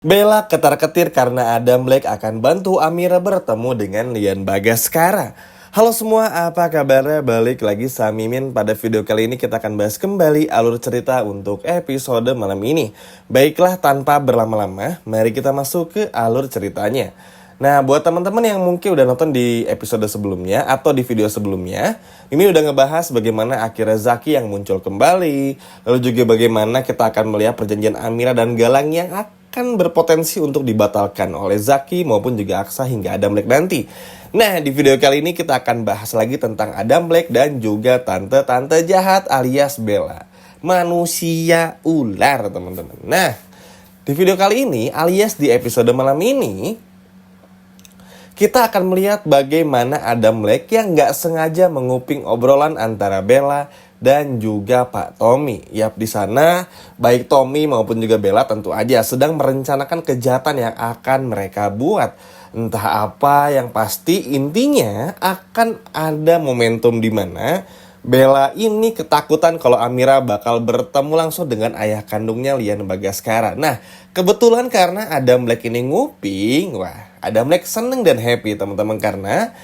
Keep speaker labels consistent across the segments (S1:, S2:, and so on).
S1: Bella ketar-ketir karena Adam Black akan bantu Amira bertemu dengan Lian Bagaskara. Halo semua, apa kabarnya? Balik lagi sama Mimin. Pada video kali ini kita akan bahas kembali alur cerita untuk episode malam ini. Baiklah, tanpa berlama-lama, mari kita masuk ke alur ceritanya. Nah, buat teman-teman yang mungkin udah nonton di episode sebelumnya atau di video sebelumnya, ini udah ngebahas bagaimana akhirnya Zaki yang muncul kembali, lalu juga bagaimana kita akan melihat perjanjian Amira dan Galang yang akan berpotensi untuk dibatalkan oleh Zaki maupun juga Aksa hingga Adam Black nanti. Nah, di video kali ini kita akan bahas lagi tentang Adam Black dan juga tante-tante jahat alias Bella. Manusia ular, teman-teman. Nah, di video kali ini alias di episode malam ini, kita akan melihat bagaimana Adam Black yang nggak sengaja menguping obrolan antara Bella dan juga Pak Tommy. Yap, di sana baik Tommy maupun juga Bella tentu aja sedang merencanakan kejahatan yang akan mereka buat. Entah apa, yang pasti intinya akan ada momentum di mana Bella ini ketakutan kalau Amira bakal bertemu langsung dengan ayah kandungnya Lian Bagaskara. Nah, kebetulan karena Adam Black ini nguping, wah, Adam Black seneng dan happy teman-teman, karena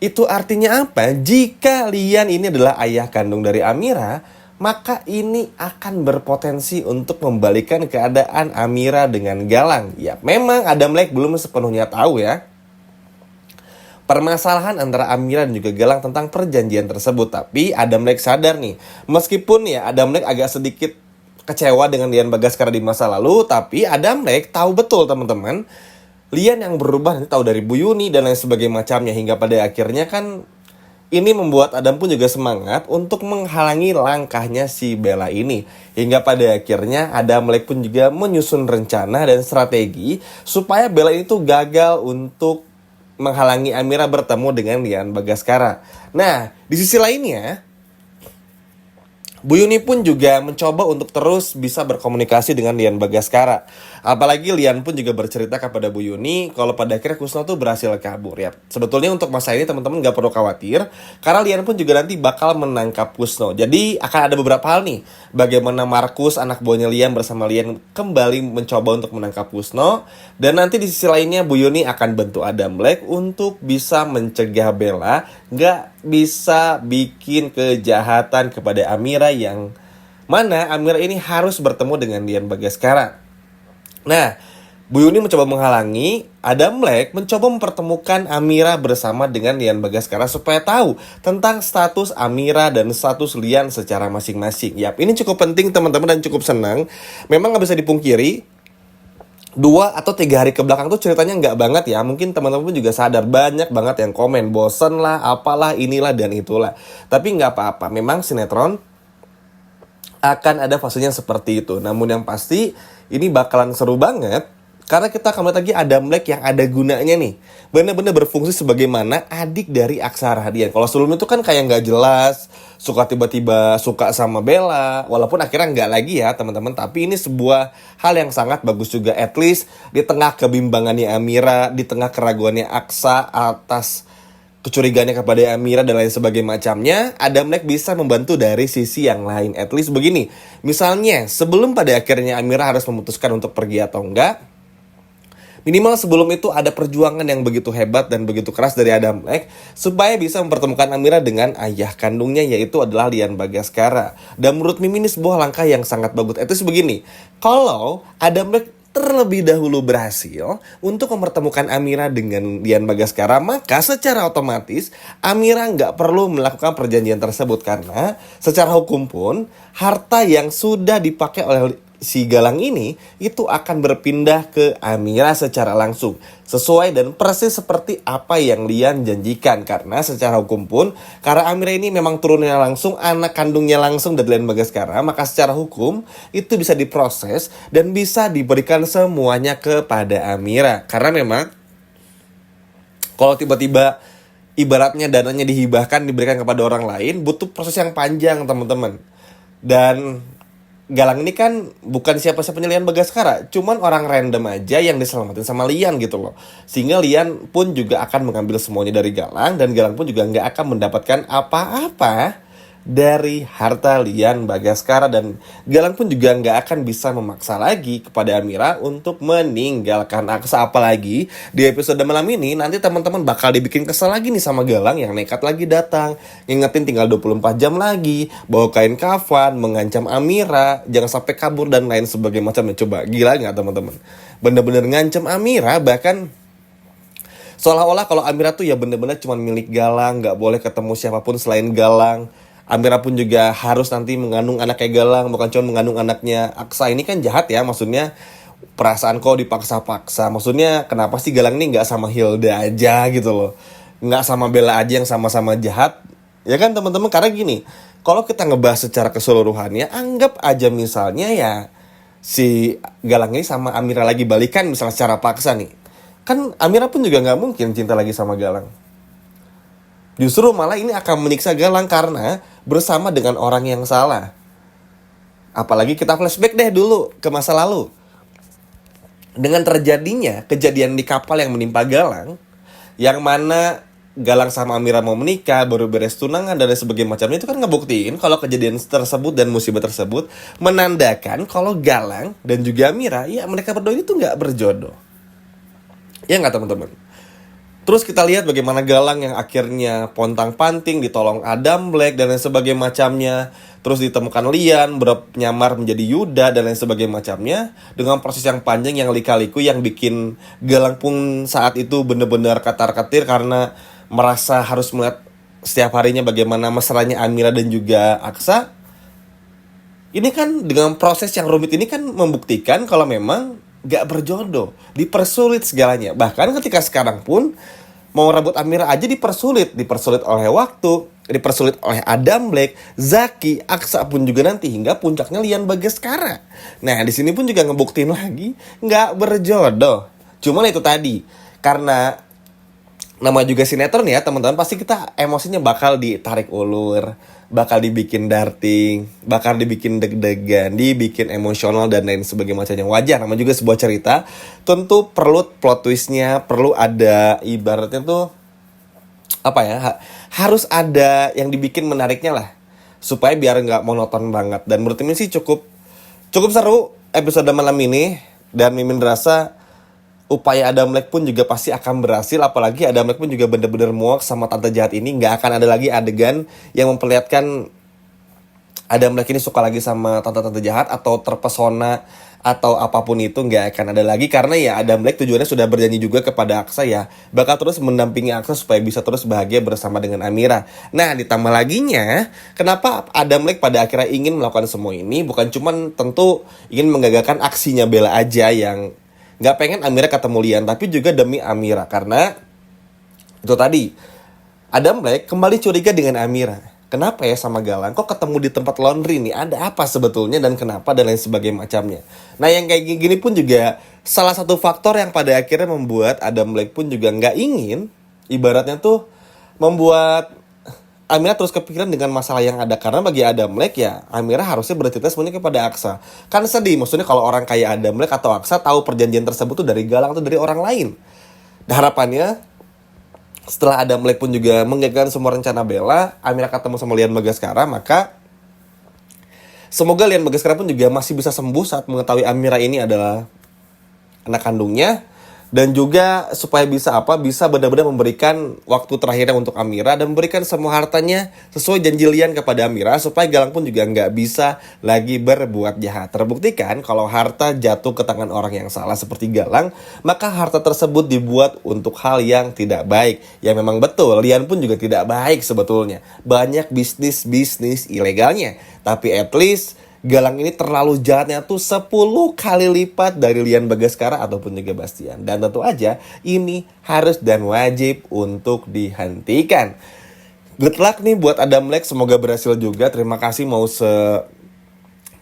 S1: itu artinya apa? Jika Lian ini adalah ayah kandung dari Amira, maka ini akan berpotensi untuk membalikan keadaan Amira dengan Galang. Ya, memang Adam Black belum sepenuhnya tahu ya permasalahan antara Amira dan juga Galang tentang perjanjian tersebut. Tapi Adam Black sadar nih, meskipun ya Adam Black agak sedikit kecewa dengan Lian Bagaskara di masa lalu, tapi Adam Black tahu betul teman-teman, Lian yang berubah nanti tahu dari Bu Yuni dan lain sebagainya macamnya, hingga pada akhirnya kan ini membuat Adam pun juga semangat untuk menghalangi langkahnya si Bella ini. Hingga pada akhirnya Adam Black pun juga menyusun rencana dan strategi supaya Bella itu gagal untuk menghalangi Amira bertemu dengan Lian Bagaskara. Nah, di sisi lainnya, Bu Yuni pun juga mencoba untuk terus bisa berkomunikasi dengan Lian Bagaskara. Apalagi Lian pun juga bercerita kepada Bu Yuni kalau pada akhirnya Kusno tuh berhasil kabur ya. Sebetulnya untuk masa ini teman-teman gak perlu khawatir, karena Lian pun juga nanti bakal menangkap Kusno. Jadi akan ada beberapa hal nih, bagaimana Markus anak buahnya Lian bersama Lian kembali mencoba untuk menangkap Kusno. Dan nanti di sisi lainnya Bu Yuni akan bantu Adam Black untuk bisa mencegah Bella gak bisa bikin kejahatan kepada Amira, yang mana Amira ini harus bertemu dengan Lian Bagaskara. Nah, Bu Yuni mencoba menghalangi, Adam Black mencoba mempertemukan Amira bersama dengan Lian Bagaskara supaya tahu tentang status Amira dan status Lian secara masing-masing. Yap, ini cukup penting teman-teman dan cukup senang. Memang gak bisa dipungkiri, 2 atau 3 hari ke belakang tuh ceritanya nggak banget ya. Mungkin teman-teman pun juga sadar, banyak banget yang komen, bosen lah, apalah, inilah dan itulah. Tapi nggak apa-apa, memang sinetron akan ada fasenya seperti itu. Namun yang pasti ini bakalan seru banget, karena kita akan melihat lagi Adam Black yang ada gunanya nih, benar-benar berfungsi sebagaimana adik dari Aksa Rahadian. Kalau sebelumnya itu kan kayak nggak jelas, suka tiba-tiba suka sama Bella, walaupun akhirnya nggak lagi ya teman-teman. Tapi ini sebuah hal yang sangat bagus juga, at least di tengah kebimbangannya Amira, di tengah keraguannya Aksa atas kecurigaannya kepada Amira dan lain sebagainya macamnya, Adam Black bisa membantu dari sisi yang lain. At least begini, misalnya sebelum pada akhirnya Amira harus memutuskan untuk pergi atau enggak, minimal sebelum itu ada perjuangan yang begitu hebat dan begitu keras dari Adam Black supaya bisa mempertemukan Amira dengan ayah kandungnya, yaitu adalah Lian Bagaskara. Dan menurut Mimin ini sebuah langkah yang sangat bagus. Itu begini, kalau Adam Black terlebih dahulu berhasil untuk mempertemukan Amira dengan Lian Bagaskara, maka secara otomatis Amira nggak perlu melakukan perjanjian tersebut, karena secara hukum pun harta yang sudah dipakai oleh si Galang ini itu akan berpindah ke Amira secara langsung, sesuai dan persis seperti apa yang Lian janjikan. Karena secara hukum pun, karena Amira ini memang turunnya langsung, anak kandungnya langsung dari Lian Bagaskara, maka secara hukum itu bisa diproses dan bisa diberikan semuanya kepada Amira. Karena memang kalau tiba-tiba ibaratnya dananya dihibahkan, diberikan kepada orang lain, butuh proses yang panjang teman-teman. Dan Galang ini kan bukan siapa-siapanya Lian Bagaskara, cuman orang random aja yang diselamatin sama Lian gitu loh. Sehingga Lian pun juga akan mengambil semuanya dari Galang, dan Galang pun juga nggak akan mendapatkan apa-apa dari harta Lian Bagaskara, dan Galang pun juga nggak akan bisa memaksa lagi kepada Amira untuk meninggalkan Aksa. Apalagi di episode malam ini nanti teman-teman bakal dibikin kesel lagi nih sama Galang yang nekat lagi datang, ngingetin tinggal 24 jam lagi, bawa kain kafan, mengancam Amira jangan sampai kabur dan lain sebagainya macamnya. Coba gila nggak teman-teman? Bener-bener ngancam Amira, bahkan seolah-olah kalau Amira tuh ya bener-bener cuma milik Galang, nggak boleh ketemu siapapun selain Galang. Amira pun juga harus nanti mengandung anaknya Galang, bukan cuma mengandung anaknya Aksa. Ini kan jahat ya, maksudnya perasaan kau dipaksa-paksa. Maksudnya kenapa sih Galang ini nggak sama Hilda aja gitu loh, nggak sama Bella aja yang sama-sama jahat, ya kan teman-teman? Karena gini, kalau kita ngebahas secara keseluruhannya, anggap aja misalnya ya si Galang ini sama Amira lagi balikan misalnya secara paksa nih, kan Amira pun juga nggak mungkin cinta lagi sama Galang. Justru malah ini akan menyiksa Galang karena bersama dengan orang yang salah. Apalagi kita flashback deh dulu ke masa lalu. Dengan terjadinya kejadian di kapal yang menimpa Galang, yang mana Galang sama Amira mau menikah, baru beres tunangan dan sebagainya macamnya, itu kan ngebuktiin kalau kejadian tersebut dan musibah tersebut menandakan kalau Galang dan juga Amira, ya mereka berdua itu nggak berjodoh. Ya nggak teman-teman? Terus kita lihat bagaimana Galang yang akhirnya pontang-panting, ditolong Adam Black dan lain sebagainya macamnya. Terus ditemukan Lian, nyamar menjadi Yuda dan lain sebagainya macamnya. Dengan proses yang panjang, yang lika-liku, yang bikin Galang pun saat itu bener-bener katar-katir karena merasa harus melihat setiap harinya bagaimana mesranya Amira dan juga Aksa. Ini kan dengan proses yang rumit ini kan membuktikan kalau memang gak berjodoh, dipersulit segalanya. Bahkan ketika sekarang pun mau rebut Amira aja dipersulit oleh waktu, dipersulit oleh Adam Black, Zaki, Aksa pun juga nanti hingga puncaknya Lian Bagaskara. Nah di sini pun juga ngebuktiin lagi nggak berjodoh. Cuman itu tadi, karena nama juga sinetron ya teman-teman, pasti kita emosinya bakal ditarik ulur, bakal dibikin darting, bakal dibikin deg-degan, dibikin emosional dan lain sebagainya macamnya. Wajar, nama juga sebuah cerita, tentu perlu plot twistnya, perlu ada ibaratnya tuh apa ya, harus ada yang dibikin menariknya lah, supaya biar nggak monoton banget. Dan menurut ini sih cukup seru episode malam ini, dan Mimin rasa upaya Adam Black pun juga pasti akan berhasil. Apalagi Adam Black pun juga bener-bener muak sama tante jahat ini. Gak akan ada lagi adegan yang memperlihatkan Adam Black ini suka lagi sama tante-tante jahat atau terpesona atau apapun itu, gak akan ada lagi. Karena ya Adam Black tujuannya sudah berjanji juga kepada Aksa ya, bakal terus mendampingi Aksa supaya bisa terus bahagia bersama dengan Amira. Nah ditambah laginya, kenapa Adam Black pada akhirnya ingin melakukan semua ini, bukan cuman tentu ingin menggagalkan aksinya Bella aja yang gak pengen Amira ketemu Lian, tapi juga demi Amira. Karena itu tadi, Adam Black kembali curiga dengan Amira. Kenapa ya sama Galang? Kok ketemu di tempat laundry nih? Ada apa sebetulnya dan kenapa dan lain sebagainya macamnya. Nah yang kayak gini pun juga salah satu faktor yang pada akhirnya membuat Adam Black pun juga gak ingin, ibaratnya tuh membuat Amira terus kepikiran dengan masalah yang ada. Karena bagi Adam Black ya, Amira harusnya bercerita semuanya kepada Aksa. Kan sedih, maksudnya kalau orang kayak Adam Black atau Aksa tahu perjanjian tersebut tuh dari Galang atau dari orang lain. Dan harapannya setelah Adam Black pun juga menggagalkan semua rencana Bella, Amira ketemu sama Lian Bagaskara, maka semoga Lian Bagaskara pun juga masih bisa sembuh saat mengetahui Amira ini adalah anak kandungnya. Dan juga supaya bisa benar-benar memberikan waktu terakhirnya untuk Amira dan memberikan semua hartanya sesuai janji Lian kepada Amira, supaya Galang pun juga nggak bisa lagi berbuat jahat. Terbuktikan kalau harta jatuh ke tangan orang yang salah seperti Galang, maka harta tersebut dibuat untuk hal yang tidak baik. Ya memang betul, Lian pun juga tidak baik sebetulnya, banyak bisnis ilegalnya, tapi at least Galang ini terlalu jahatnya tuh 10 kali lipat dari Lian Bagaskara ataupun juga Bastian. Dan tentu aja ini harus dan wajib untuk dihentikan. Good luck nih buat Adam Black, semoga berhasil juga. Terima kasih mau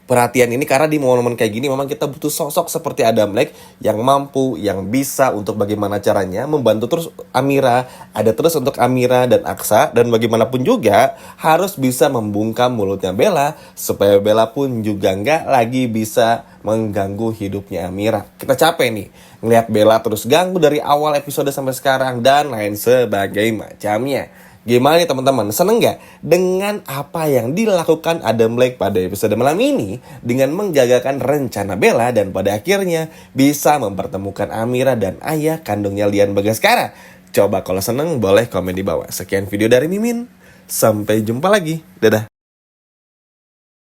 S1: perhatian ini, karena di momen-momen kayak gini memang kita butuh sosok seperti Adam Black yang mampu, yang bisa untuk bagaimana caranya membantu terus Amira, ada terus untuk Amira dan Aksa, dan bagaimanapun juga harus bisa membungkam mulutnya Bella supaya Bella pun juga nggak lagi bisa mengganggu hidupnya Amira. Kita capek nih ngelihat Bella terus ganggu dari awal episode sampai sekarang dan lain sebagainya macamnya. Gimana nih teman-teman, seneng nggak dengan apa yang dilakukan Adam Lake pada episode malam ini dengan menggagalkan rencana Bella dan pada akhirnya bisa mempertemukan Amira dan ayah kandungnya Lian Bagaskara? Coba kalau seneng boleh komen di bawah. Sekian video dari Mimin, sampai jumpa lagi, dadah.